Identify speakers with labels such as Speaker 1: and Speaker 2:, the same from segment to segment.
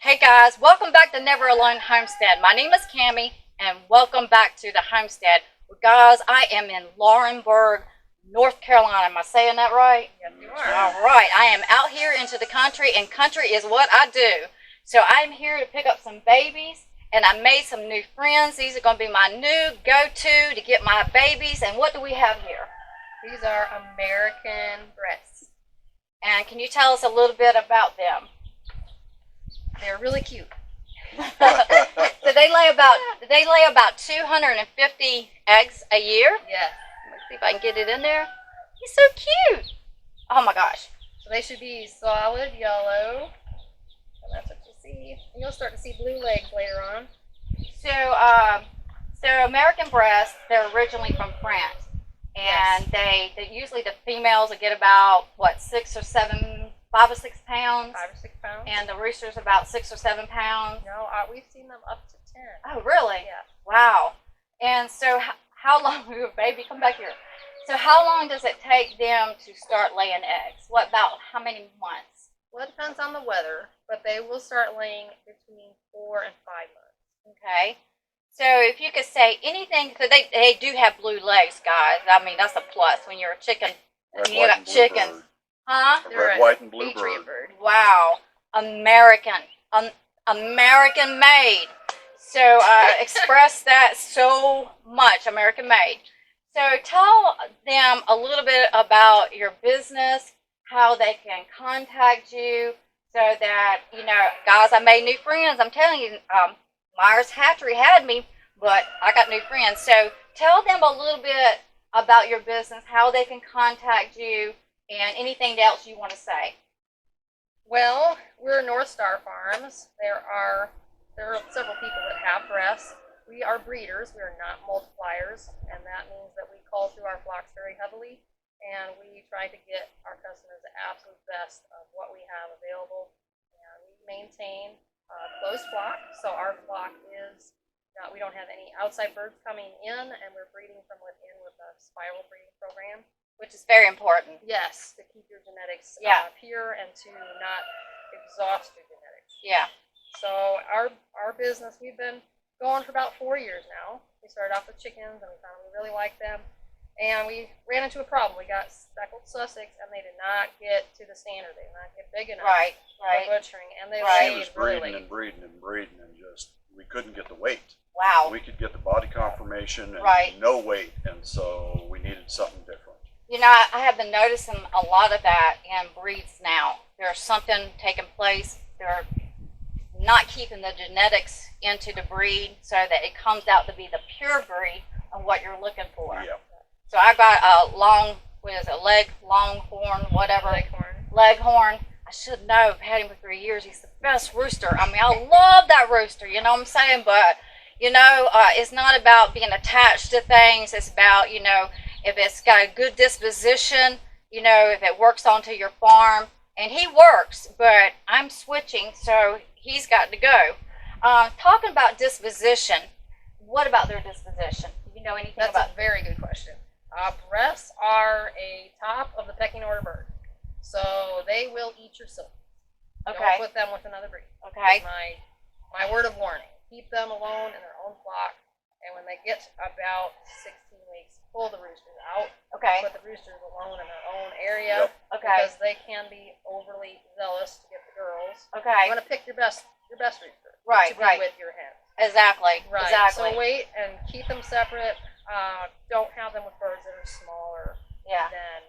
Speaker 1: Hey guys, welcome back to Never Alone Homestead. My name is Cammie and welcome back to the homestead. Well, guys, I am in Laurinburg, North Carolina. Am I saying that right?
Speaker 2: Yes, you are.
Speaker 1: All right, I am out here into the country, and country is what I do. So I'm here to pick up some babies, and I made some new friends. These are going to be my new go-to to get my babies. And what do we have here?
Speaker 2: These are American Bresse.
Speaker 1: And can you tell us a little bit about them?
Speaker 2: They're really cute.
Speaker 1: So they lay about 250 eggs a year.
Speaker 2: Yes.
Speaker 1: Let's see if I can get it in there. He's so cute. Oh my gosh.
Speaker 2: So they should be solid yellow. And that's what you see. And you'll start to see blue legs later on.
Speaker 1: So American Bresse, they're originally from France. And
Speaker 2: Yes.
Speaker 1: they usually, the females will get about, what, 5 or 6 pounds?
Speaker 2: 5 or 6 pounds.
Speaker 1: And the roosters about 6 or 7 pounds.
Speaker 2: No, we've seen them up to 10.
Speaker 1: Oh, really?
Speaker 2: Yeah.
Speaker 1: Wow. And so how long, baby, come back here. So how long does it take them to start laying eggs? What, about how many months?
Speaker 2: Well, it depends on the weather, but they will start laying between 4 and 5 months.
Speaker 1: Okay. So if you could say anything, so they do have blue legs, guys. I mean, that's a plus when you're a chicken.
Speaker 3: Red,
Speaker 1: You
Speaker 3: white,
Speaker 1: got
Speaker 3: and blue
Speaker 1: chickens.
Speaker 3: bird.
Speaker 1: Huh?
Speaker 3: A
Speaker 2: They're
Speaker 3: red,
Speaker 2: a
Speaker 3: white, and blue
Speaker 2: Patriot
Speaker 3: bird.
Speaker 2: bird.
Speaker 1: Wow. American. American made. So express that so much. American made. So tell them a little bit about your business, how they can contact you, so that, you know, guys, I made new friends. I'm telling you, Myers Hatchery had me, but I got new friends. So tell them a little bit about your business, how they can contact you, and anything else you want to say.
Speaker 2: Well, we're North Star Farms. There are several people that have Bresse. We are breeders. We are not multipliers, and that means that we cull through our flocks very heavily, and we try to get our customers the absolute best of what we have available. And we maintain a closed flock, so our flock is not, we don't have any outside birds coming in, and we're breeding from within with a spiral breeding program.
Speaker 1: Which is very important.
Speaker 2: Yes, to keep your genetics
Speaker 1: Yeah.
Speaker 2: pure and to not exhaust your genetics.
Speaker 1: Yeah.
Speaker 2: So our business, we've been going for about 4 years now. We started off with chickens, and we found we really liked them. And we ran into a problem. We got speckled Sussex, and they did not get to the standard. They did not get big enough
Speaker 1: Right.
Speaker 2: for butchering, and they
Speaker 1: Right.
Speaker 3: She
Speaker 2: laid
Speaker 3: was
Speaker 2: really
Speaker 3: breeding
Speaker 2: late.
Speaker 3: and breeding and breeding, and just we couldn't get the weight.
Speaker 1: Wow.
Speaker 3: We could get the body conformation and
Speaker 1: Right.
Speaker 3: no weight, and so we needed something different.
Speaker 1: You know, I have been noticing a lot of that in breeds now. There's something taking place. They're not keeping the genetics into the breed so that it comes out to be the pure breed of what you're looking for.
Speaker 3: Yeah.
Speaker 1: So I got a longhorn, whatever.
Speaker 2: Leghorn.
Speaker 1: Leghorn. I should know. I've had him for 3 years. He's the best rooster. I mean, I love that rooster. You know what I'm saying? But, you know, it's not about being attached to things. It's about, you know, if it's got a good disposition, you know, if it works onto your farm. And he works, but I'm switching, so he's got to go. Talking about disposition, what about their disposition? Do you know anything
Speaker 2: That's
Speaker 1: about
Speaker 2: a very good question. Bresse are a top of the pecking order bird, so they will eat your silk.
Speaker 1: Okay.
Speaker 2: Don't put them with another breed.
Speaker 1: Okay.
Speaker 2: That's my word of warning. Keep them alone in their own flock, and when they get about 16 weeks, pull the roosters out.
Speaker 1: Okay.
Speaker 2: Put the roosters alone in their own area.
Speaker 3: Yep.
Speaker 1: Okay.
Speaker 2: Because they can be overly zealous to get the girls.
Speaker 1: Okay.
Speaker 2: You want to pick your best rooster.
Speaker 1: Right,
Speaker 2: To be
Speaker 1: right.
Speaker 2: with your hens.
Speaker 1: Exactly.
Speaker 2: Right.
Speaker 1: Exactly.
Speaker 2: So wait and keep them separate. Don't have them with birds that are smaller
Speaker 1: Yeah.
Speaker 2: than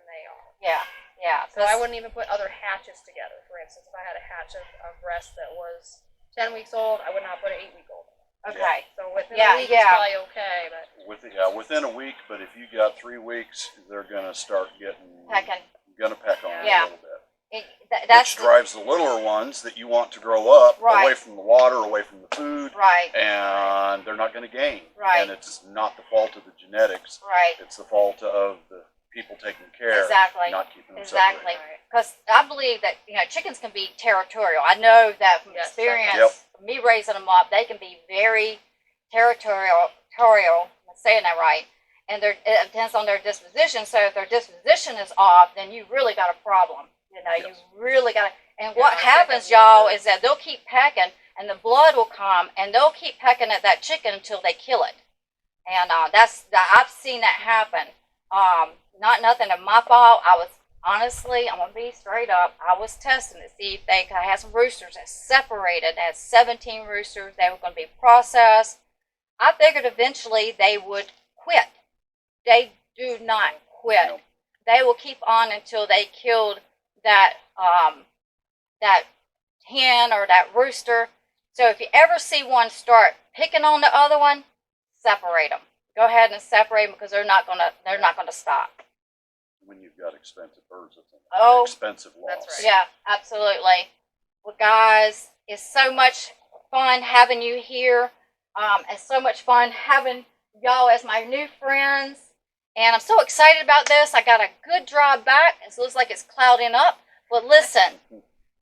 Speaker 2: they are.
Speaker 1: Yeah. Yeah.
Speaker 2: So I wouldn't even put other hatches together. For instance, if I had a hatch of Bresse that was 10 weeks old, I would not put an 8-week old.
Speaker 1: Okay.
Speaker 2: So within
Speaker 1: Yeah,
Speaker 2: a week,
Speaker 1: yeah.
Speaker 2: it's probably okay. But
Speaker 3: Within a week, but if you got 3 weeks, they're gonna start getting
Speaker 1: Pecking.
Speaker 3: gonna peck on
Speaker 1: Yeah.
Speaker 3: a little bit.
Speaker 1: That's
Speaker 3: Which drives the littler ones that you want to grow up
Speaker 1: Right.
Speaker 3: away from the water, away from the food,
Speaker 1: right.
Speaker 3: and they're not going to gain.
Speaker 1: Right.
Speaker 3: And it's not the fault of the genetics.
Speaker 1: Right.
Speaker 3: It's the fault of the people taking care,
Speaker 1: Exactly.
Speaker 3: not keeping them
Speaker 1: Exactly.
Speaker 3: separated.
Speaker 1: Because I believe that, you know, chickens can be territorial. I know that from
Speaker 2: Yes,
Speaker 1: experience,
Speaker 3: Yep.
Speaker 1: me raising them up, they can be very territorial. I'm saying that right. And it depends on their disposition. So if their disposition is off, then you really got a problem. You know, you really got to, And what
Speaker 2: Yeah,
Speaker 1: happens,
Speaker 2: chickens
Speaker 1: y'all,
Speaker 2: need to-
Speaker 1: is that they'll keep pecking, and the blood will come, and they'll keep pecking at that chicken until they kill it. And I've seen that happen. Not nothing of my fault. I was honestly, I'm gonna be straight up. I was testing to see if they could have some roosters that separated. They had 17 roosters. They were going to be processed. I figured eventually they would quit. They do not quit.
Speaker 3: Nope.
Speaker 1: They will keep on until they killed that that hen or that rooster. So if you ever see one start picking on the other one, separate them. Go ahead and separate them because they're not gonna stop.
Speaker 3: When you've got expensive birds, it's an
Speaker 1: Oh,
Speaker 3: expensive loss.
Speaker 2: that's right.
Speaker 1: yeah, absolutely. Well, guys, it's so much fun having you here. It's so much fun having y'all as my new friends. And I'm so excited about this. I got a good drive back. It looks like it's clouding up. But listen,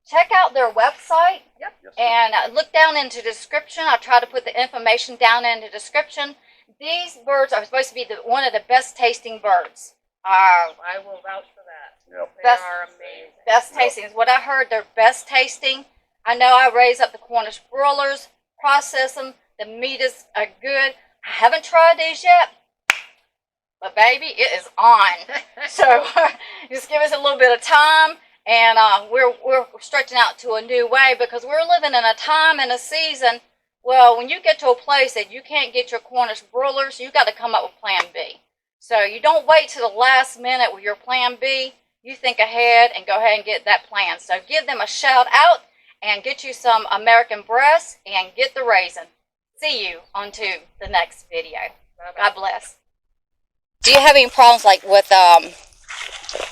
Speaker 1: check out their website.
Speaker 2: Yep.
Speaker 3: Yes,
Speaker 1: And look down into the description. I'll try to put the information down in the description. These birds are supposed to be one of the best tasting birds.
Speaker 2: I will vouch for that.
Speaker 3: Yep.
Speaker 2: They
Speaker 1: Best-
Speaker 2: are amazing.
Speaker 1: Best tasting is what I heard. They're best tasting. I know I raise up the Cornish broilers, process them. The meat is good. I haven't tried these yet, but baby, it is on. So just give us a little bit of time, and we're stretching out to a new way because we're living in a time and a season. Well, when you get to a place that you can't get your Cornish broilers, you got to come up with Plan B. So you don't wait to the last minute with your Plan B. You think ahead and go ahead and get that plan. So give them a shout out and get you some American Bresse and get the raisin. See you on to the next video. God bless. Do you have any problems like with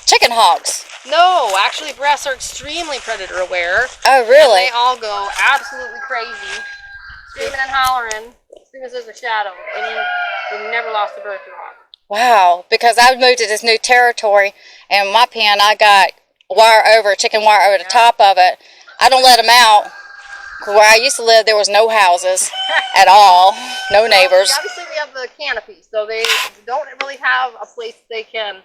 Speaker 1: chicken hogs?
Speaker 2: No, actually, Bresse are extremely predator aware.
Speaker 1: Oh,
Speaker 2: And
Speaker 1: really?
Speaker 2: they all go absolutely crazy, screaming and hollering as soon as there's a shadow. And you've never lost a bird to a hawk.
Speaker 1: Wow, because I moved to this new territory, and in my pen I got chicken wire over the top of it. I don't let them out. Where I used to live, there was no houses at all, no neighbors.
Speaker 2: Well, obviously, we have the canopy, so they don't really have a place they can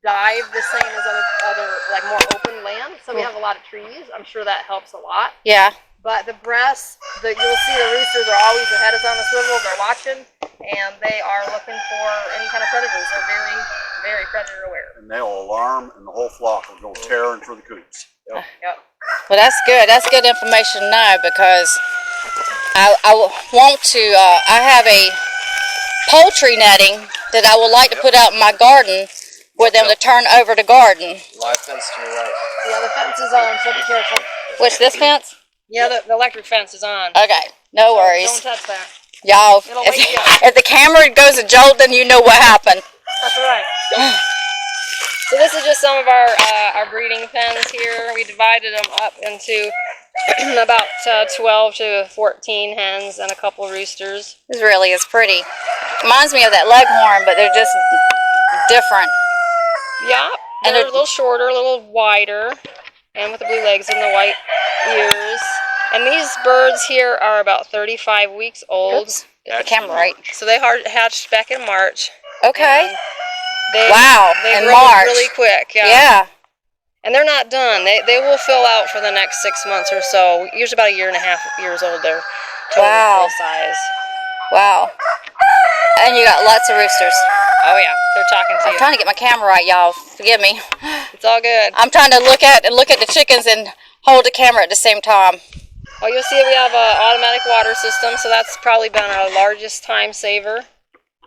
Speaker 2: dive the same as other like more open land. So we have a lot of trees. I'm sure that helps a lot.
Speaker 1: Yeah.
Speaker 2: But the Bresse, you'll see the roosters are always, their head is on the swivel, they're watching, and they are looking for any kind of predators. They're very, very predator aware.
Speaker 3: And they'll alarm, and the whole flock will go tearing for the coops.
Speaker 2: Yep.
Speaker 1: Well, that's good. That's good information to know because I want to. I have a poultry netting that I would like to put out in my garden for them to turn over the garden.
Speaker 4: Live fence to your right.
Speaker 2: Yeah, the fence is on, so be careful.
Speaker 1: Which this fence?
Speaker 2: Yeah, the electric fence is on.
Speaker 1: Okay, no worries.
Speaker 2: Don't touch that.
Speaker 1: Y'all,
Speaker 2: It'll wake you up.
Speaker 1: if the camera goes a jolt, then you know what happened.
Speaker 2: That's right. So this is just some of our breeding pens here. We divided them up into about 12 to 14 hens and a couple roosters.
Speaker 1: This really is pretty. Reminds me of that leghorn, but they're just different.
Speaker 2: Yeah,
Speaker 1: And
Speaker 2: they're
Speaker 1: they're-
Speaker 2: a little shorter, a little wider, and with the blue legs and the white ears. And these birds here are about 35 weeks old.
Speaker 1: Oops, get the camera right.
Speaker 2: So they hatched back in March.
Speaker 1: Okay.
Speaker 2: And They,
Speaker 1: Wow,
Speaker 2: They
Speaker 1: in
Speaker 2: grow
Speaker 1: March.
Speaker 2: really quick. Yeah.
Speaker 1: Yeah.
Speaker 2: And they're not done. They will fill out for the next 6 months or so. Usually about a year and a half years old. They're totally
Speaker 1: Wow.
Speaker 2: full size.
Speaker 1: Wow. And you got lots of roosters.
Speaker 2: Oh yeah, they're talking to
Speaker 1: I'm
Speaker 2: you.
Speaker 1: trying to get my camera right, y'all. Forgive me.
Speaker 2: It's all good.
Speaker 1: I'm trying to look at the chickens and hold the camera at the same time.
Speaker 2: Oh, you'll see we have an automatic water system, so that's probably been our largest time saver.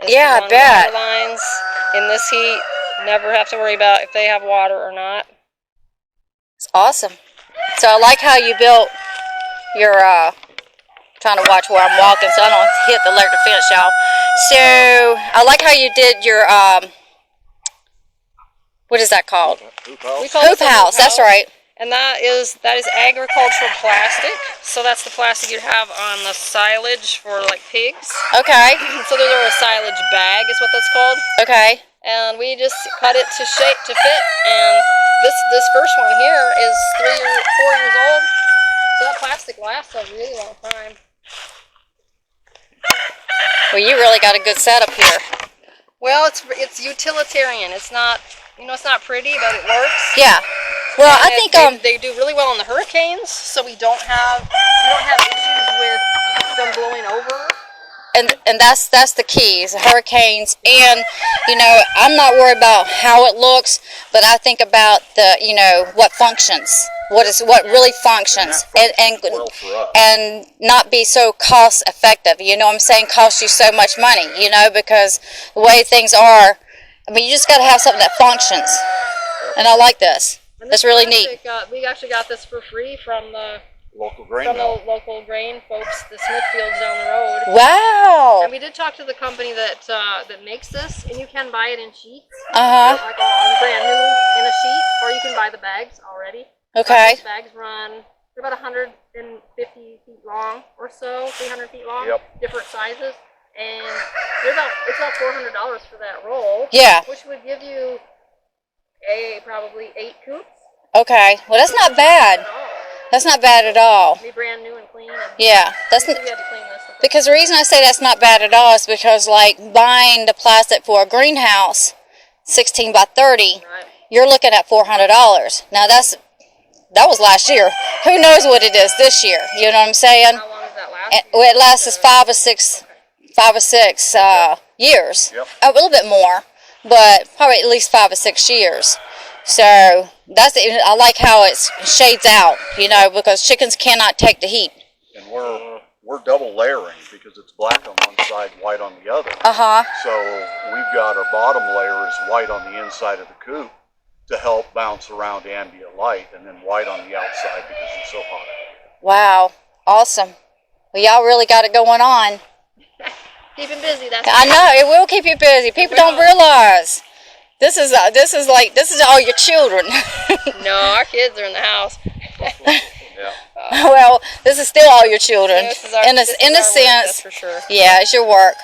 Speaker 2: is to
Speaker 1: Yeah, I
Speaker 2: run
Speaker 1: bet.
Speaker 2: water lines in this heat. Never have to worry about if they have water or not.
Speaker 1: It's awesome. So I like how you built your, trying to watch where I'm walking so I don't hit the electric fence, y'all. So I like how you did your, what is that called?
Speaker 3: Hoop house.
Speaker 2: We call it
Speaker 1: Hoop
Speaker 2: the
Speaker 1: house, that's right.
Speaker 2: And that is agricultural plastic. So that's the plastic you have on the silage for like pigs.
Speaker 1: Okay,
Speaker 2: So those are a silage bag is what that's called.
Speaker 1: okay.
Speaker 2: And we just cut it to shape to fit. And this first one here is 4 years old. So that plastic lasts a really long time.
Speaker 1: Well, you really got a good setup here.
Speaker 2: Well, it's utilitarian. It's not, it's not pretty, but it works.
Speaker 1: Yeah. Well,
Speaker 2: And
Speaker 1: I think
Speaker 2: they do really well in the hurricanes, so we don't have issues with them blowing over.
Speaker 1: and that's the key is hurricanes. And I'm not worried about how it looks, but I think about the what functions, what really functions, and
Speaker 3: well for us.
Speaker 1: and not be so cost effective. What I'm saying, cost you so much money. Because the way things are, I mean, you just got to have something that functions. And I like this.
Speaker 2: And
Speaker 1: That's
Speaker 2: this
Speaker 1: really
Speaker 2: plastic,
Speaker 1: neat.
Speaker 2: We actually got this for free from the
Speaker 3: Local grain mill.
Speaker 2: local grain folks, the Smithfields down the road.
Speaker 1: Wow.
Speaker 2: And we did talk to the company that makes this, and you can buy it in sheets,
Speaker 1: Uh-huh.
Speaker 2: like brand new in a sheet, or you can buy the bags already.
Speaker 1: Okay.
Speaker 2: These bags run, they're about 150 feet long or so, 300 feet long,
Speaker 3: Yep.
Speaker 2: different sizes, and it's about $400 for that roll.
Speaker 1: Yeah.
Speaker 2: Which would give you probably 8 coops.
Speaker 1: Okay. Well, that's not bad. That's not bad at all.
Speaker 2: Be brand new and clean. And
Speaker 1: Yeah. That's
Speaker 2: we had to clean this.
Speaker 1: because the reason I say that's not bad at all is because, like, buying the plastic for a greenhouse, 16 by 30,
Speaker 2: Right.
Speaker 1: you're looking at $400. Now that was last year. Who knows what it is this year? You know what I'm saying?
Speaker 2: How long does that last?
Speaker 1: Well, it lasts us 5 or 6 years.
Speaker 3: Yep.
Speaker 1: A little bit more, but probably at least 5 or 6 years. So I like how it shades out, because chickens cannot take the heat.
Speaker 3: And we're double layering because it's black on one side, white on the other.
Speaker 1: Uh-huh.
Speaker 3: So we've got our bottom layer is white on the inside of the coop to help bounce around ambient light, and then white on the outside because it's so hot.
Speaker 1: Wow. Awesome. Well, y'all really got it going on.
Speaker 2: Keep him busy. That's
Speaker 1: I know, it will keep you busy. People don't realize. This is all your children.
Speaker 2: No, our kids are in the house.
Speaker 3: Yeah.
Speaker 1: Well, this is still all your children.
Speaker 2: This is
Speaker 1: in a
Speaker 2: work,
Speaker 1: sense,
Speaker 2: that's for sure.
Speaker 1: yeah, it's your work.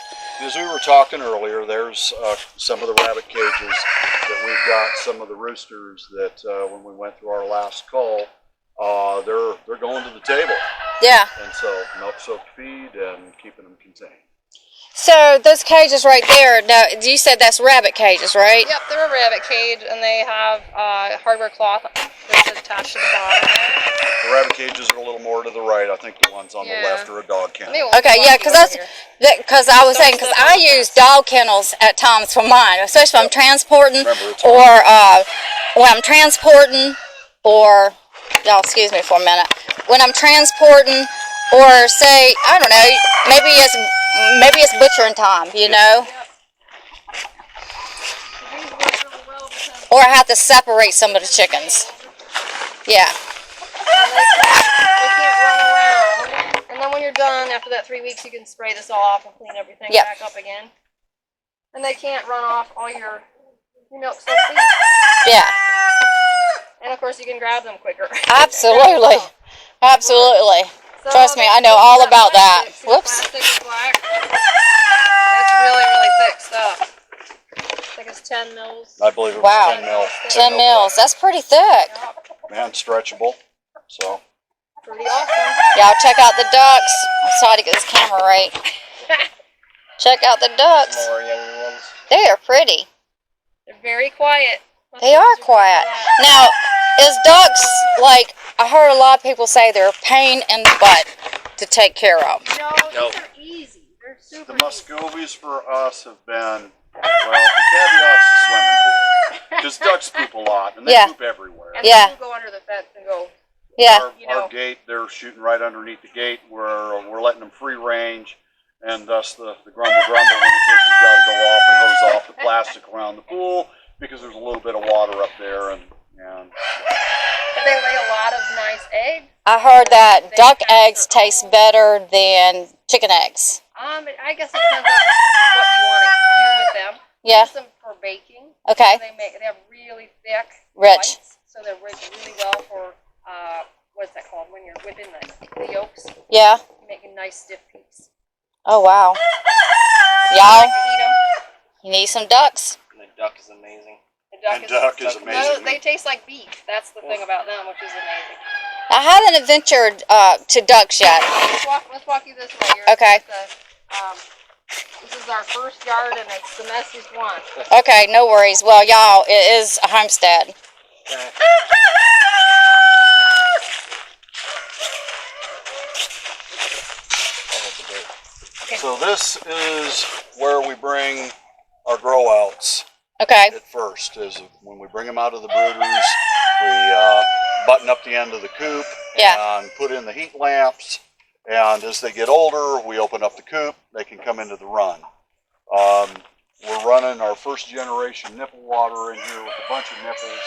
Speaker 3: As we were talking earlier, there's some of the rabbit cages that we've got. Some of the roosters that when we went through our last call, they're going to the table.
Speaker 1: Yeah.
Speaker 3: And so milk-soaked feed and keeping them contained.
Speaker 1: So those cages right there. Now, you said that's rabbit cages, right?
Speaker 2: Yep, they're a rabbit cage, and they have hardware cloth that's attached to the bottom.
Speaker 3: The rabbit cages are a little more to the right. I think the ones on the left are a dog kennel.
Speaker 1: Okay, yeah, because I was saying, because I use dog kennels at times for mine, especially when I'm transporting, or when I'm transporting, or y'all excuse me for a minute, when I'm transporting, or say, I don't know, maybe it's butchering time, or I have to separate some of the chickens. Yeah.
Speaker 2: They can't run around. And then when you're done, after that 3 weeks, you can spray this all off and clean everything back up again. And they can't run off all your milk soaked feed.
Speaker 1: Yeah.
Speaker 2: And of course, you can grab them quicker.
Speaker 1: Absolutely. Absolutely.
Speaker 2: So
Speaker 1: Trust me, I know all about that.
Speaker 2: plastic,
Speaker 1: Whoops.
Speaker 2: Plastic is black. That's really, really thick stuff. I think it's 10 mils.
Speaker 3: I believe it was
Speaker 1: Wow.
Speaker 3: 10 mil.
Speaker 1: 10 mils. That's pretty thick.
Speaker 3: And stretchable. So
Speaker 2: Pretty awesome.
Speaker 1: Y'all check out the ducks. I'm sorry to get this camera right. Check out the ducks.
Speaker 3: more young ones.
Speaker 1: They are pretty.
Speaker 2: They're very quiet.
Speaker 1: They are quiet. Now, is ducks, like, I heard a lot of people say they're a pain in the butt to take care of.
Speaker 2: No, these are easy. They're super
Speaker 3: The Muscovies for us have been, well, the caveat's the swimming pool. Because ducks poop a lot, and they poop everywhere.
Speaker 2: And
Speaker 1: Yeah.
Speaker 2: they do go under the fence and go.
Speaker 1: Yeah.
Speaker 3: Our gate, they're shooting right underneath the gate. We're letting them free range, and thus the grumble when the kids have got to go off and hose off the plastic around the pool because there's a little bit of water up there. And
Speaker 2: But they lay a lot of nice eggs.
Speaker 1: I heard that duck eggs taste better than chicken eggs.
Speaker 2: I guess it depends on what you want to do with them.
Speaker 1: Yeah.
Speaker 2: Use them for baking.
Speaker 1: Okay.
Speaker 2: They have really thick,
Speaker 1: Rich.
Speaker 2: whites, so they're really well for what's that called when you're whipping the yolks,
Speaker 1: Yeah.
Speaker 2: making nice stiff peaks.
Speaker 1: Oh, wow.
Speaker 2: I
Speaker 1: Y'all,
Speaker 2: like to eat them.
Speaker 1: you need some ducks.
Speaker 4: And the duck is amazing.
Speaker 2: The
Speaker 3: duck is amazing.
Speaker 2: No, they taste like beef. That's the thing about them, which is amazing.
Speaker 1: I haven't adventured to ducks yet.
Speaker 2: Let's walk you this way.
Speaker 1: Okay.
Speaker 2: This is our first yard, and it's the messiest one.
Speaker 1: Okay, no worries. Well, y'all, it is a homestead.
Speaker 4: Okay.
Speaker 2: Okay.
Speaker 3: So this is where we bring our grow outs
Speaker 1: Okay.
Speaker 3: at first. Is when we bring them out of the brooders, we button up the end of the coop and put in the heat lamps. And as they get older, we open up the coop. They can come into the run. We're running our first generation nipple water in here with a bunch of nipples.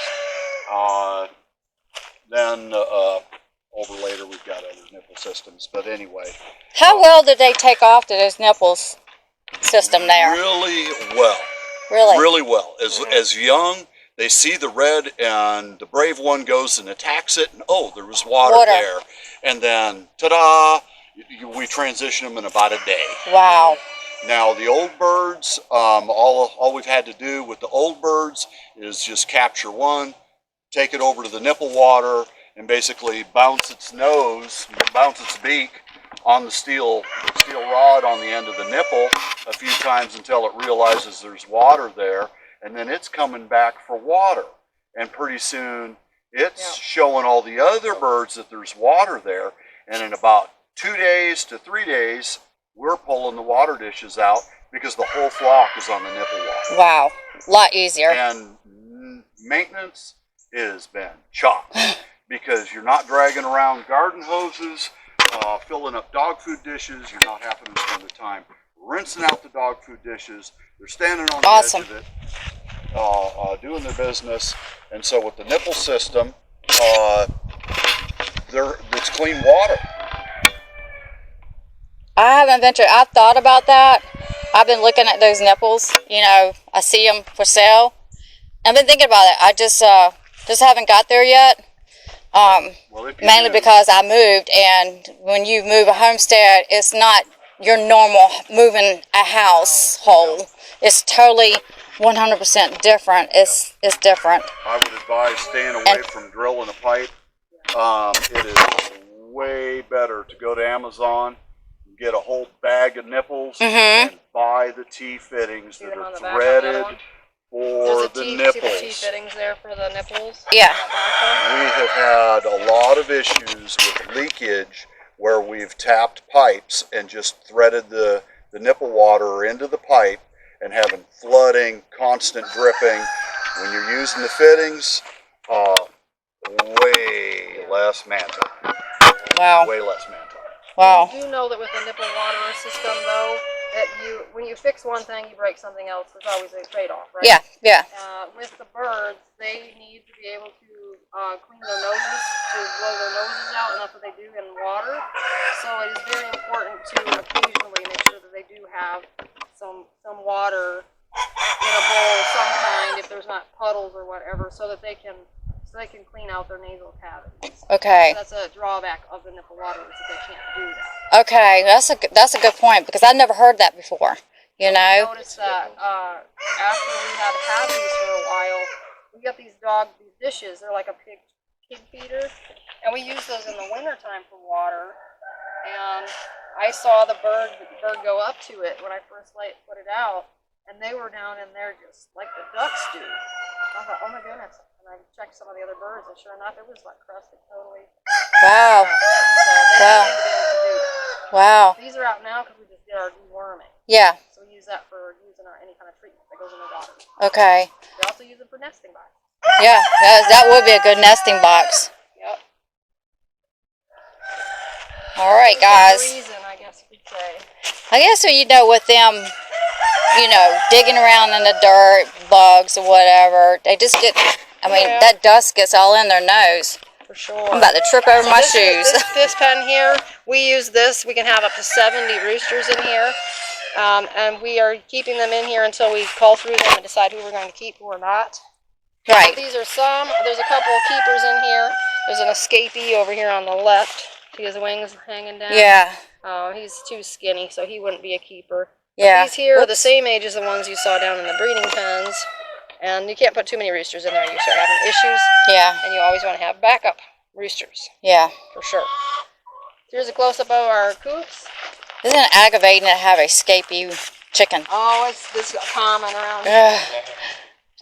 Speaker 3: Then over later we've got other nipple systems. But anyway.
Speaker 1: How well did they take off to those nipples system there?
Speaker 3: Really well.
Speaker 1: Really?
Speaker 3: Really well. As young, they see the red, and the brave one goes and attacks it, and oh, there was water. There. And then, ta-da, we transition them in about a day.
Speaker 1: Wow.
Speaker 3: Now, the old birds, all we've had to do with the old birds is just capture one, take it over to the nipple water, and basically bounce its beak on the steel rod on the end of the nipple a few times until it realizes there's water there, and then it's coming back for water. And pretty soon, it's showing all the other birds that there's water there, and in about 2 days to 3 days, we're pulling the water dishes out because the whole flock is on the nipple water.
Speaker 1: Wow, a lot easier.
Speaker 3: And maintenance has been chopped because you're not dragging around garden hoses, filling up dog food dishes. You're not having to spend the time rinsing out the dog food dishes. They're standing on the edge of it, doing their business. And so with the nipple system, it's clean water.
Speaker 1: I haven't ventured. I've thought about that. I've been looking at those nipples. You know, I see them for sale. I've been thinking about it. I just haven't got there yet. Mainly because I moved, and when you move a homestead, it's not your normal moving a household. It's totally 100% different. It's different.
Speaker 3: I would advise staying away from drilling a pipe. It is way better to go to Amazon, get a whole bag of nipples, and buy the T-fittings that are threaded for the nipples.
Speaker 2: There's a T-fittings there for the nipples.
Speaker 1: Yeah.
Speaker 3: We have had a lot of issues with leakage where we've tapped pipes and just threaded the nipple water into the pipe and having flooding, constant dripping. When you're using the fittings, way less man-time.
Speaker 1: Wow.
Speaker 3: Way less man-time.
Speaker 1: Wow.
Speaker 2: You do know that with the nipple water system, though, that when you fix one thing, you break something else. There's always a trade-off, right?
Speaker 1: Yeah, yeah.
Speaker 2: With the birds, they need to be able to clean their noses, to blow their noses out, and that's what they do in water. So it is very important to occasionally make sure that they do have some water in a bowl of some kind, if there's not puddles or whatever, so that they can clean out their nasal cavities.
Speaker 1: Okay.
Speaker 2: That's a drawback of the nipple water, is that they can't do that.
Speaker 1: Okay, that's a good point, because I've never heard that before. You know.
Speaker 2: I noticed that after we had these for a while, we got these dishes. They're like a pig feeder, and we use those in the wintertime for water. And I saw the bird go up to it when I first put it out, and they were down in there just like the ducks do. I thought, oh my goodness. And I checked some of the other birds, and sure enough, it was like crusted totally.
Speaker 1: Wow.
Speaker 2: So they need to be able to do that.
Speaker 1: Wow.
Speaker 2: These are out now because we just did our deworming.
Speaker 1: Yeah.
Speaker 2: So we use that for using any kind of treatment that goes in the water.
Speaker 1: Okay.
Speaker 2: We also use it for nesting boxes.
Speaker 1: Yeah, that would be a good nesting box.
Speaker 2: Yep.
Speaker 1: All right, guys.
Speaker 2: Reason, I guess you could say.
Speaker 1: I guess with them, digging around in the dirt, bugs or whatever, they just get. That dust gets all in their nose.
Speaker 2: For sure.
Speaker 1: I'm about to trip over my shoes.
Speaker 2: This pen here, we use this. We can have up to 70 roosters in here. And we are keeping them in here until we call through them and decide who we're going to keep, who we're not.
Speaker 1: Right.
Speaker 2: These are there's a couple of keepers in here. There's an escapee over here on the left. See his wings hanging down?
Speaker 1: Yeah.
Speaker 2: He's too skinny, so he wouldn't be a keeper.
Speaker 1: Yeah.
Speaker 2: But these here are the same age as the ones you saw down in the breeding pens. And you can't put too many roosters in there. You start having issues.
Speaker 1: Yeah.
Speaker 2: And you always want to have backup roosters.
Speaker 1: Yeah.
Speaker 2: For sure. Here's a close-up of our coops.
Speaker 1: Isn't it aggravating to have a escapee chicken?
Speaker 2: Oh, it's common around here.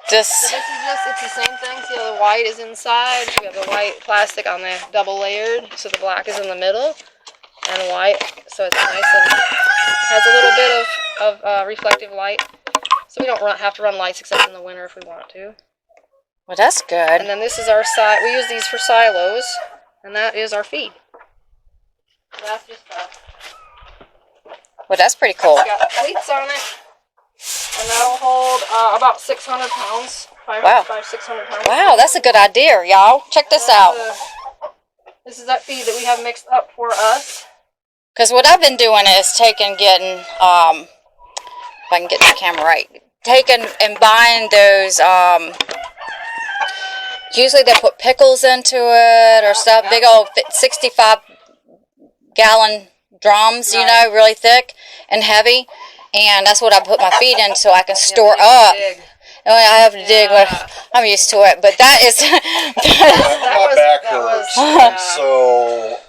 Speaker 2: So
Speaker 1: Just.
Speaker 2: it's the same thing. See how the white is inside? We have the white plastic on the double layered, so the black is in the middle, and white, so it's nice and Has a little bit of reflective light, so we don't have to run lights except in the winter if we want to.
Speaker 1: Well, that's good.
Speaker 2: And then this is our we use these for silos, and that is our feed. So that's just
Speaker 1: Well, that's pretty cool.
Speaker 2: got weights on it, and that'll hold about 600 pounds.
Speaker 1: Wow.
Speaker 2: 600 pounds.
Speaker 1: Wow, that's a good idea, y'all. Check this out.
Speaker 2: This is that feed that we have mixed up for us.
Speaker 1: Because what I've been doing is getting, if I can get the camera right, taking and buying those, usually they put pickles into it or stuff, big old 65-gallon drums, you know, really thick and heavy. And that's what I put my feed in so I can store up. I have to dig, but I'm used to it. But that is...
Speaker 3: My back hurts. And so,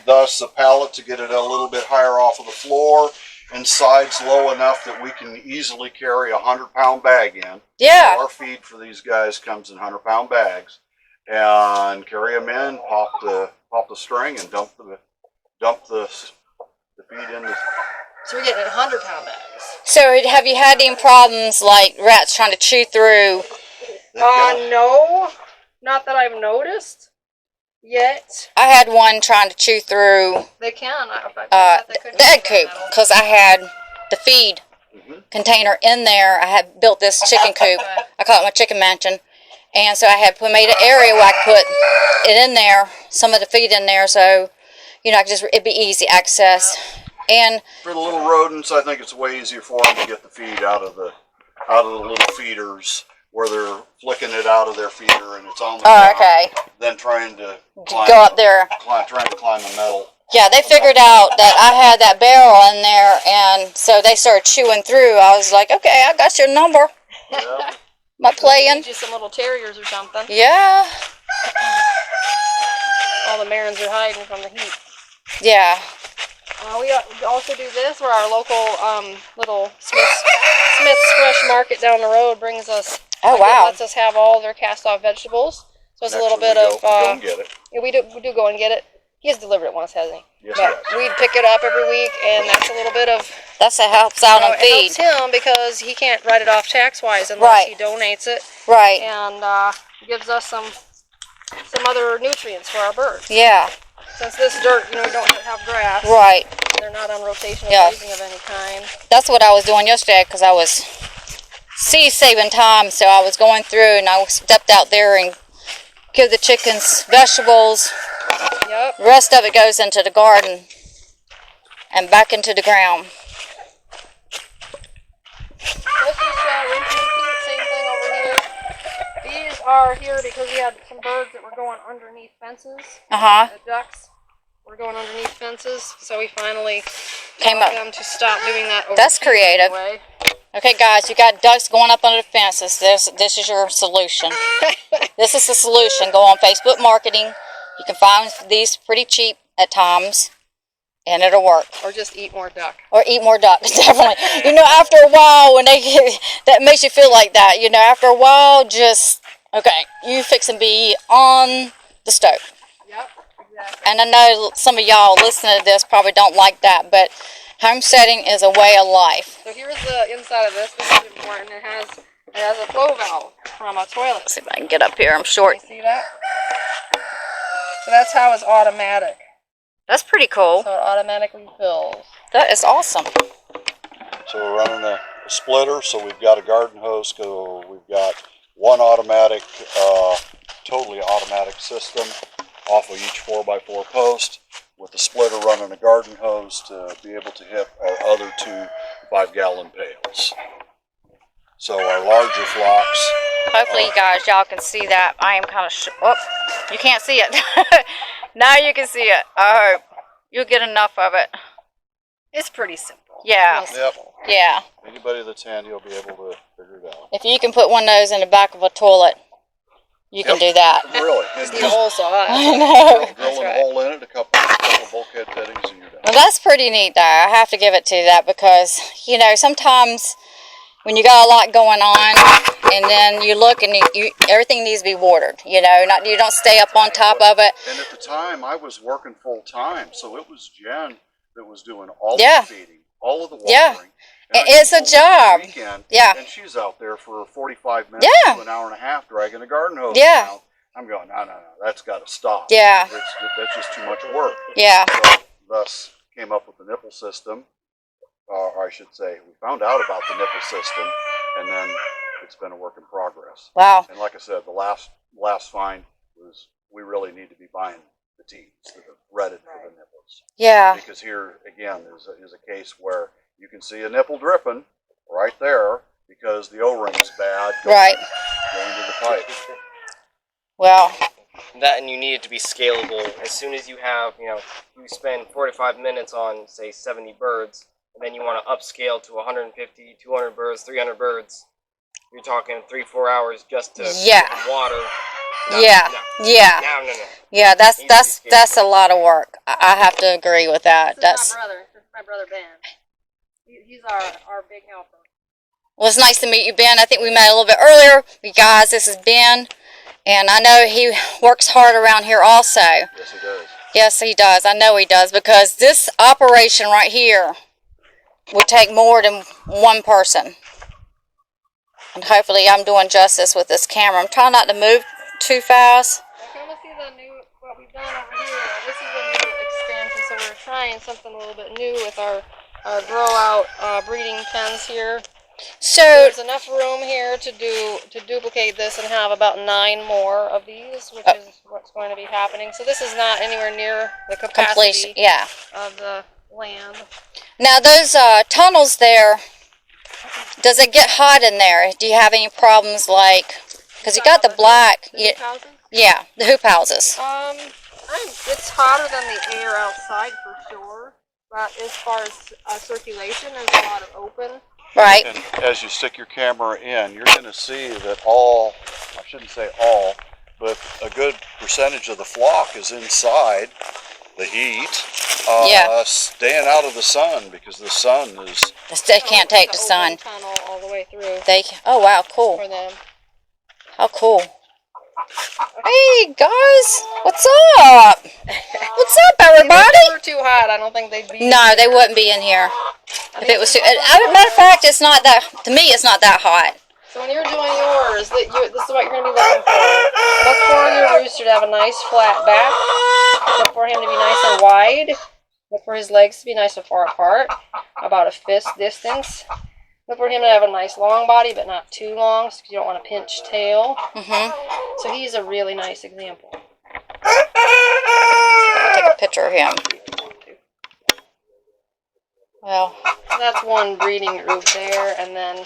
Speaker 3: thus the pallet to get it a little bit higher off of the floor and sides low enough that we can easily carry a 100-pound bag in.
Speaker 1: Yeah.
Speaker 3: So our feed for these guys comes in 100-pound bags, and carry them in, pop the string, and dump the feed in the.
Speaker 2: So we're getting 100-pound bags.
Speaker 1: So have you had any problems like rats trying to chew through?
Speaker 2: No, not that I've noticed yet.
Speaker 1: I had one trying to chew through
Speaker 2: They can.
Speaker 1: the egg coop because I had the feed container in there. I had built this chicken coop. I call it my chicken mansion. And so I had made an area where I could put it in there, some of the feed in there, so, you know, it'd be easy access. And
Speaker 3: for the little rodents, I think it's way easier for them to get the feed out of the little feeders where they're flicking it out of their feeder and it's on the ground, than trying to climb,
Speaker 1: go up there.
Speaker 3: Trying to climb the metal.
Speaker 1: Yeah, they figured out that I had that barrel in there, and so they started chewing through. I was like, okay, I got your number.
Speaker 3: Yeah.
Speaker 1: Am I playing?
Speaker 2: Just some little terriers or something.
Speaker 1: Yeah.
Speaker 2: All the Marins are hiding from the heat.
Speaker 1: Yeah.
Speaker 2: We also do this where our local little Smith's Fresh Market down the road brings us.
Speaker 1: Oh wow!
Speaker 2: Lets us have all their cast-off vegetables. So it's a little bit of.
Speaker 3: Go and get it.
Speaker 2: Yeah, we do go and get it. He has delivered it once, hasn't he?
Speaker 3: Yes,
Speaker 2: but we'd pick it up every week, and that's a little bit of.
Speaker 1: That's a helps out on feed.
Speaker 2: It helps him because he can't write it off tax-wise unless he donates it.
Speaker 1: Right.
Speaker 2: And gives us some other nutrients for our birds.
Speaker 1: Yeah.
Speaker 2: Since this dirt, we don't have grass.
Speaker 1: Right.
Speaker 2: They're not on rotational grazing of any kind.
Speaker 1: That's what I was doing yesterday because I was saving time, so I was going through and I stepped out there and give the chickens vegetables.
Speaker 2: Yep.
Speaker 1: The rest of it goes into the garden and back into the ground.
Speaker 2: This is same thing over here. These are here because we had some birds that were going underneath fences. The ducks were going underneath fences, so we finally
Speaker 1: came up
Speaker 2: them to stop doing that.
Speaker 1: That's creative.
Speaker 2: Way.
Speaker 1: Okay, guys, you got ducks going up under the fences. This is your solution. This is the solution. Go on Facebook Marketing. You can find these pretty cheap at times, and it'll work.
Speaker 2: Or just eat more duck.
Speaker 1: Or eat more duck, definitely. After a while, when that makes you feel like that. After a while, you fix and be on the stove.
Speaker 2: Yep, exactly.
Speaker 1: And I know some of y'all listening to this probably don't like that, but homesteading is a way of life.
Speaker 2: So here's the inside of this. This is important. It has a flow valve from a toilet.
Speaker 1: Let's see if I can get up here. I'm short.
Speaker 2: Can you see that? So that's how it's automatic.
Speaker 1: That's pretty cool.
Speaker 2: So it automatically fills.
Speaker 1: That is awesome.
Speaker 3: So we're running a splitter, so we've got a garden hose, so we've got one automatic, totally automatic system off of each 4x4 post with the splitter running a garden hose to be able to hit our other 2 5-gallon pails. So our larger flocks.
Speaker 1: Hopefully y'all can see that. I am kind of you can't see it. Now you can see it. I hope you'll get enough of it.
Speaker 2: It's pretty simple.
Speaker 1: Yeah.
Speaker 3: Yep.
Speaker 1: Yeah.
Speaker 3: Anybody that's handy will be able to figure it out.
Speaker 1: If you can put one of those in the back of a toilet, you can do that.
Speaker 3: Really.
Speaker 2: Just need a hole saw.
Speaker 1: I know.
Speaker 3: Drill a hole in it, a couple bulkhead fittings, and you're done.
Speaker 1: Well, that's pretty neat, though. I have to give it to that because, sometimes when you got a lot going on, and then you look and everything needs to be watered. You don't stay up on top of it.
Speaker 3: And at the time, I was working full time, so it was Jen that was doing all
Speaker 1: Yeah.
Speaker 3: the feeding. all of the watering.
Speaker 1: Yeah.
Speaker 3: And I
Speaker 1: It's a
Speaker 3: come home on
Speaker 1: job.
Speaker 3: the weekend,
Speaker 1: Yeah.
Speaker 3: And she's out there for 45 minutes
Speaker 1: Yeah.
Speaker 3: to an hour and a half dragging a garden hose
Speaker 1: Yeah.
Speaker 3: around. I'm going, no, that's got to stop.
Speaker 1: Yeah.
Speaker 3: That's just too much work.
Speaker 1: Yeah.
Speaker 3: So, thus came up with the nipple system, or I should say, we found out about the nipple system, and then it's been a work in progress.
Speaker 1: Wow.
Speaker 3: And like I said, the last find was we really need to be buying the tees that are threaded for the nipples.
Speaker 1: Yeah.
Speaker 3: Because here again is a case where you can see a nipple dripping right there because the O-ring's bad going to the pipe.
Speaker 1: Well.
Speaker 4: That, and you need it to be scalable. As soon as you have, you spend 45 minutes on, say, 70 birds, and then you want to upscale to 150, 200 birds, 300 birds, you're talking 3-4 hours just to
Speaker 1: Yeah.
Speaker 4: give them water. No,
Speaker 1: Yeah.
Speaker 4: no.
Speaker 1: Yeah.
Speaker 4: No.
Speaker 1: Yeah, that's a lot of work. I have to agree with that.
Speaker 2: This is my brother Ben. He's our big helper.
Speaker 1: Well, it's nice to meet you, Ben. I think we met a little bit earlier. You guys, this is Ben, and I know he works hard around here also.
Speaker 3: Yes, he does.
Speaker 1: Yes, he does. I know he does, because this operation right here would take more than one person. And hopefully I'm doing justice with this camera. I'm trying not to move too fast.
Speaker 2: Come and see what we've done over here. This is a new expansion, so we're trying something a little bit new with our grow out breeding pens here.
Speaker 1: So
Speaker 2: there's enough room here to duplicate this and have about 9 more of these, which is what's going to be happening. So this is not anywhere near the capacity of the land.
Speaker 1: Now those tunnels there, does it get hot in there? Do you have any problems, like, because you got the black,
Speaker 2: hoop houses?
Speaker 1: Yeah, the hoop houses.
Speaker 2: It's hotter than the air outside for sure, but as far as circulation, there's a lot of open.
Speaker 1: Right.
Speaker 3: And as you stick your camera in, you're going to see that I shouldn't say all, but a good percentage of the flock is inside the heat, staying out of the sun, because the sun is...
Speaker 1: They can't take the sun.
Speaker 2: Tunnel all the way through.
Speaker 1: Oh, wow, cool.
Speaker 2: For them.
Speaker 1: How cool. Hey, guys, what's up? What's up, everybody?
Speaker 2: If it were too hot, I don't think they'd be.
Speaker 1: No, they wouldn't be in here. If it was too... matter of fact, it's not that... To me, it's not that hot.
Speaker 2: So when you're doing yours, this is what you're going to be looking for. Look for your rooster to have a nice flat back. Look for him to be nice and wide. Look for his legs to be nice and far apart, about a fist distance. Look for him to have a nice long body, but not too long, because you don't want a pinched tail. So he's a really nice example.
Speaker 1: I'll take a picture of him. Well,
Speaker 2: so that's one breeding group there, and then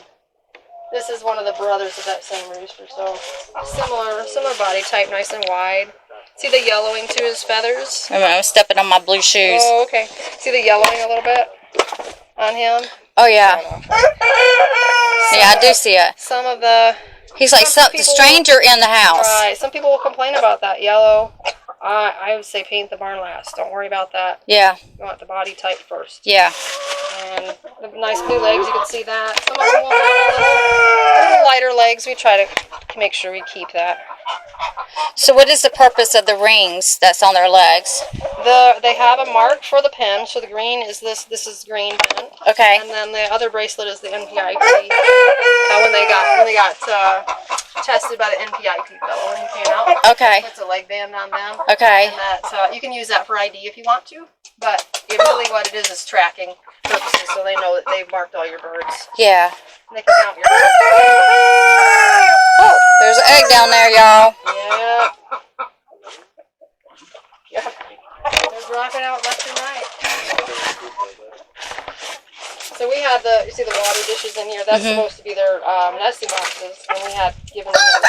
Speaker 2: this is one of the brothers of that same rooster. So similar body type, nice and wide. See the yellowing to his feathers?
Speaker 1: I'm stepping on my blue shoes.
Speaker 2: Oh, okay. See the yellowing a little bit on him?
Speaker 1: Oh, yeah. Yeah, I do see it.
Speaker 2: Some of the...
Speaker 1: He's like the stranger in the house.
Speaker 2: Right. Some people will complain about that yellow. I would say paint the barn last. Don't worry about that.
Speaker 1: Yeah.
Speaker 2: You want the body type first.
Speaker 1: Yeah.
Speaker 2: And the nice blue legs, you can see that. Some of them will have a little lighter legs. We try to make sure we keep that.
Speaker 1: So what is the purpose of the rings that's on their legs?
Speaker 2: They have a mark for the pen. So the green is this is green pen.
Speaker 1: Okay.
Speaker 2: And then the other bracelet is the NPIP. When they got tested by the NPIP fellow when he came out.
Speaker 1: Okay.
Speaker 2: Puts a leg band on them.
Speaker 1: Okay.
Speaker 2: And that you can use that for ID if you want to, but really what it is tracking purposes, so they know that they've marked all your birds.
Speaker 1: Yeah.
Speaker 2: And they can count your birds.
Speaker 1: Oh, there's an egg down there, y'all.
Speaker 2: Yeah. Yep. They're dropping out left and right. So we had you see the water dishes in here. That's supposed to be their nesting boxes, and we had given them.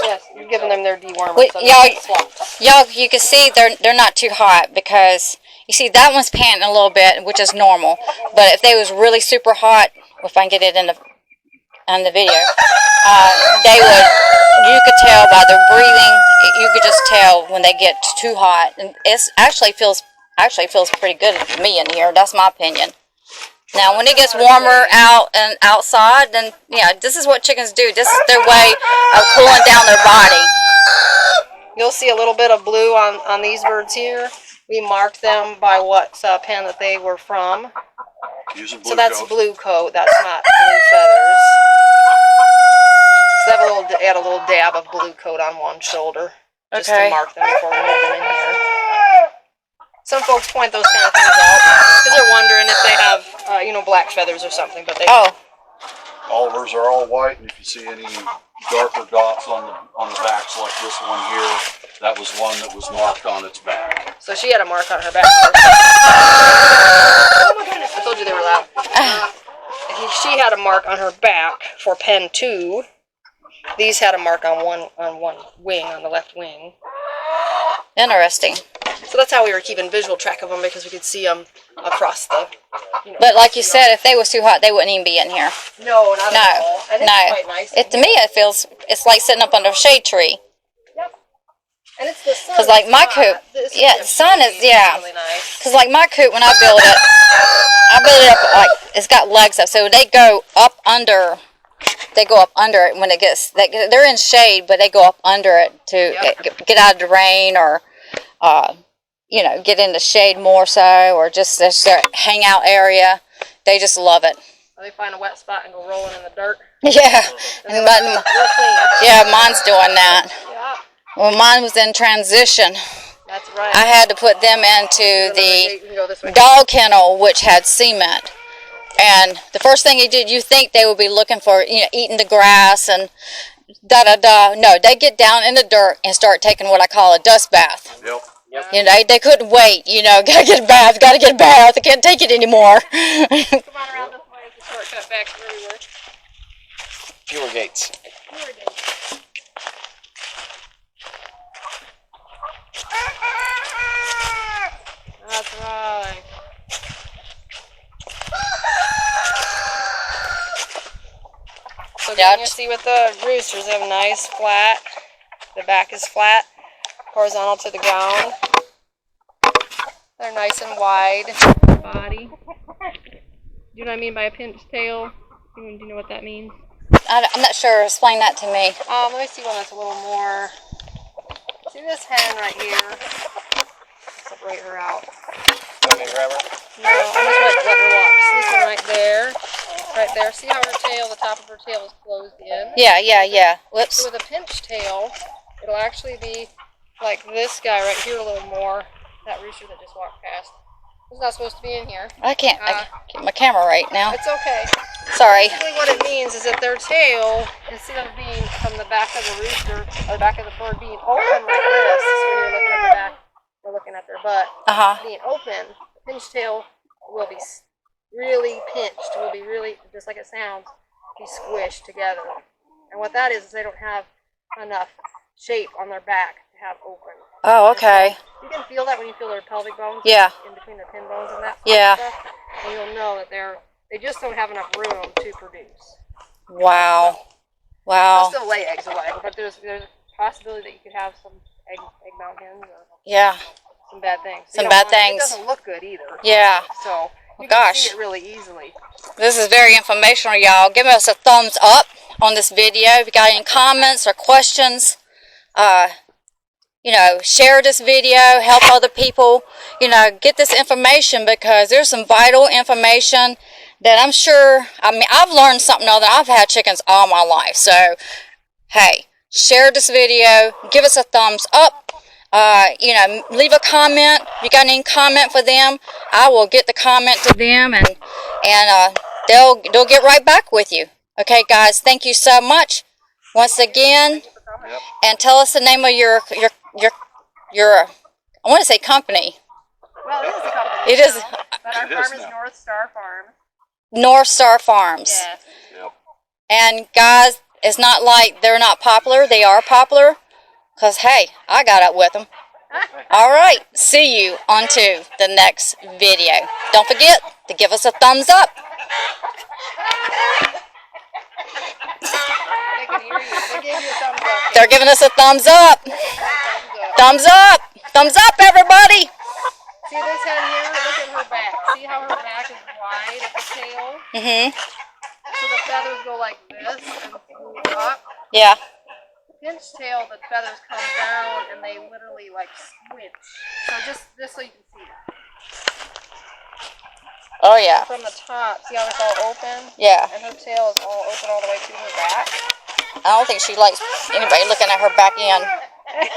Speaker 2: Yes, we've given them their dewormer.
Speaker 1: Wait,
Speaker 2: so
Speaker 1: y'all, you can see they're not too hot, because you see that one's panting a little bit, which is normal. But if they was really super hot, if I can get it in the video, you could tell by their breathing. You could just tell when they get too hot, and it actually feels pretty good to me in here. That's my opinion. Now, when it gets warmer out and outside, then this is what chickens do. This is their way of cooling down their body.
Speaker 2: You'll see a little bit of blue on these birds here. we marked them by what pen that they were from.
Speaker 3: Using blue
Speaker 2: So that's
Speaker 3: coat.
Speaker 2: blue coat. That's not blue feathers. So they had a little dab of blue coat on one shoulder, just to mark them before we moved them in here. Some folks point those kind of things out because they're wondering if they have, you know, black feathers or something. But they
Speaker 3: Olivers are all white, and if you see any darker dots on the backs like this one here, that was one that was marked on its back.
Speaker 2: So she had a mark on her back. Oh my goodness! I told you they were loud. She had a mark on her back for pen 2. These had a mark on one wing, on the left wing.
Speaker 1: Interesting.
Speaker 2: So that's how we were keeping visual track of them, because we could see them across the. You know,
Speaker 1: But like you said, if they was too hot, they wouldn't even be in here.
Speaker 2: no, not at all. And it's quite nice.
Speaker 1: To me, it's like sitting up under a shade tree.
Speaker 2: Yep. And it's the sun.
Speaker 1: Because like my coop, the sun is
Speaker 2: really nice.
Speaker 1: Because like my coop, when I build it up like it's got legs up, so they go up under. They go up under it when it gets. They're in shade, but they go up under it to get out of the rain or, you know, get in the shade more so, or just their hangout area. They just love it.
Speaker 2: Or they find a wet spot and go rolling in the dirt.
Speaker 1: Yeah,
Speaker 2: And real clean.
Speaker 1: yeah, mine's doing that.
Speaker 2: Yeah.
Speaker 1: Well, mine was in transition.
Speaker 2: That's right.
Speaker 1: I had to put them into
Speaker 2: You can go this way.
Speaker 1: the dog kennel, which had cement. And the first thing he did, you think they would be looking for, you know, eating the grass and da-da-da. No, they get down in the dirt and start taking what I call a dust bath.
Speaker 3: Yep.
Speaker 1: You know, they couldn't wait. You know, gotta get a bath, gotta get a bath. I can't take it anymore.
Speaker 2: Come on around this way. It's a shortcut back to where we were.
Speaker 4: Fewer gates.
Speaker 2: That's right. So
Speaker 1: Yeah,
Speaker 2: you see with the roosters, they have a nice flat. The back is flat, horizontal to the ground. They're nice and wide body. Do you know what I mean by a pinched tail? Do you know what that means?
Speaker 1: I'm not sure. Explain that to me.
Speaker 2: Let me see one that's a little more. See this hen right here? Separate her out.
Speaker 4: Want me to grab her?
Speaker 2: No, I'm just letting her walk. See this one right there? Right there. See how her tail, the top of her tail is closed in?
Speaker 1: Yeah. Whoops.
Speaker 2: So with a pinched tail, it'll actually be like this guy right here a little more. That rooster that just walked past. He's not supposed to be in here.
Speaker 1: I can't get my camera right now.
Speaker 2: It's okay.
Speaker 1: Sorry.
Speaker 2: Basically what it means is that their tail, instead of being from the back of the rooster, or the back of the bird being open like this, so when you're looking at the back, we're looking at their butt, being open, the pinched tail will be really pinched, will be really, just like it sounds, be squished together. And what that is they don't have enough shape on their back to have open.
Speaker 1: Oh, okay.
Speaker 2: You can feel that when you feel their pelvic bones.
Speaker 1: Yeah.
Speaker 2: In between their pin bones and that.
Speaker 1: Yeah.
Speaker 2: Stuff, and you'll know that they just don't have enough room to produce.
Speaker 1: Wow.
Speaker 2: They'll still lay eggs away, but there's a possibility that you could have some egg-bound hens or
Speaker 1: Yeah.
Speaker 2: some bad things.
Speaker 1: Some bad
Speaker 2: It
Speaker 1: things.
Speaker 2: doesn't look good either.
Speaker 1: Yeah.
Speaker 2: So you
Speaker 1: Gosh.
Speaker 2: can see it really easily.
Speaker 1: This is very informational, y'all. Give us a thumbs up on this video. If you got any comments or questions, you know, share this video, help other people, you know, get this information, because there's some vital information that I'm sure, I mean, I've learned something other. I've had chickens all my life. So, hey, share this video, give us a thumbs up, you know, leave a comment. If you got any comment for them, I will get the comment to them, and they'll get right back with you. Okay, guys, thank you so much once again. And tell us the name of your I want to say company.
Speaker 2: Well, it is a company.
Speaker 1: It is.
Speaker 2: But our
Speaker 3: It is
Speaker 2: farm is
Speaker 3: now.
Speaker 2: North Star Farm.
Speaker 1: North Star Farms.
Speaker 2: Yes.
Speaker 3: Yep.
Speaker 1: And guys, it's not like they're not popular. They are popular. Because, hey, I got up with them. All right. See you on to the next video. Don't forget to give us a thumbs up.
Speaker 2: They can hear you. They gave you a thumbs up.
Speaker 1: They're giving us a thumbs up. Thumbs up. Thumbs up, everybody.
Speaker 2: See this hen here? Look at her back. See how her back is wide at the tail?
Speaker 1: Mm-hmm.
Speaker 2: So the feathers go like this and move up.
Speaker 1: Yeah.
Speaker 2: pinch-tail, the feathers come down and they literally like squinch. So just so you can see it.
Speaker 1: Oh yeah.
Speaker 2: From the top, see how it's all open?
Speaker 1: Yeah.
Speaker 2: And her tail is all open all the way to her back.
Speaker 1: I don't think she likes anybody looking at her back end.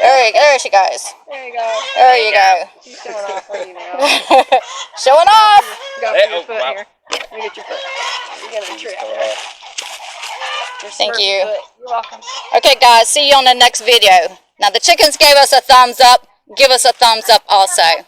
Speaker 1: There she goes.
Speaker 2: There you go.
Speaker 1: There you go.
Speaker 2: She's showing off for you now.
Speaker 1: Showing off.
Speaker 2: You got your foot
Speaker 4: wow.
Speaker 2: here. Let me get your foot. You're gonna be tripped. Your
Speaker 1: Thank
Speaker 2: Smurfy
Speaker 1: you.
Speaker 2: foot. You're welcome.
Speaker 1: Okay, guys. See you on the next video. Now the chickens gave us a thumbs up. Give us a thumbs up also.